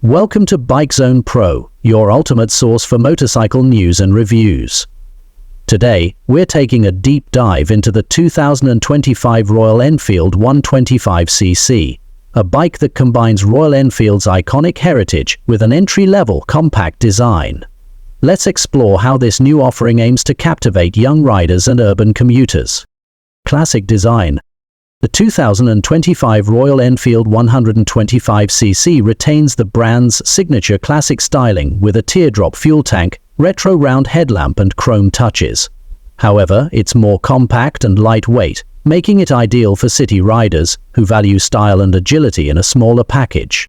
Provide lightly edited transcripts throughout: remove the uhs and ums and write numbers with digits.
Welcome to Bike Zone Pro, your ultimate source for motorcycle news and reviews. Today, we're taking a deep dive into the 2025 Royal Enfield 125cc, a bike that combines Royal Enfield's iconic heritage with an entry-level compact design. Let's explore how this new offering aims to captivate young riders and urban commuters. Classic design. The 2025 Royal Enfield 125cc retains the brand's signature classic styling with a teardrop fuel tank, retro round headlamp and chrome touches. However, it's more compact and lightweight, making it ideal for city riders who value style and agility in a smaller package.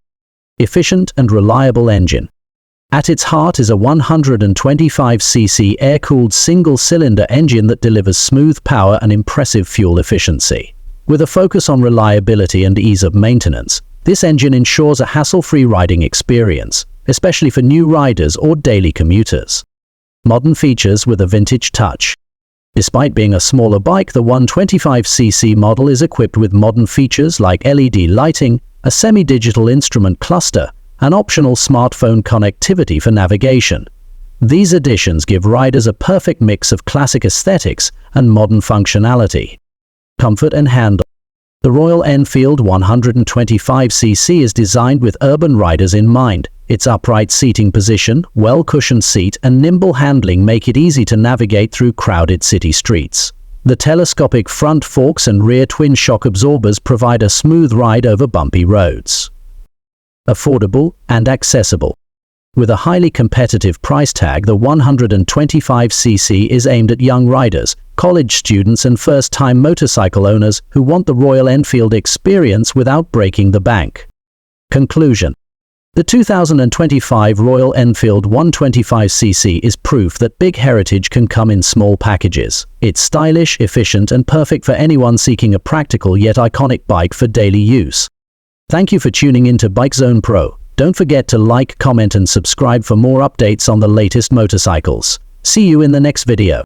Efficient and reliable engine. At its heart is a 125cc air-cooled single-cylinder engine that delivers smooth power and impressive fuel efficiency. With a focus on reliability and ease of maintenance, this engine ensures a hassle-free riding experience, especially for new riders or daily commuters. Modern features with a vintage touch. Despite being a smaller bike, the 125cc model is equipped with modern features like LED lighting, a semi-digital instrument cluster, and optional smartphone connectivity for navigation. These additions give riders a perfect mix of classic aesthetics and modern functionality. Comfort and handle. The Royal Enfield 125cc is designed with urban riders in mind. Its upright seating position, well-cushioned seat, and nimble handling make it easy to navigate through crowded city streets. The telescopic front forks and rear twin shock absorbers provide a smooth ride over bumpy roads. Affordable and accessible. With a highly competitive price tag, the 125cc is aimed at young riders, college students and first-time motorcycle owners who want the Royal Enfield experience without breaking the bank. Conclusion. The 2025 Royal Enfield 125cc is proof that big heritage can come in small packages. It's stylish, efficient and perfect for anyone seeking a practical yet iconic bike for daily use. Thank you for tuning in to Bike Zone Pro. Don't forget to like, comment and subscribe for more updates on the latest motorcycles. See you in the next video.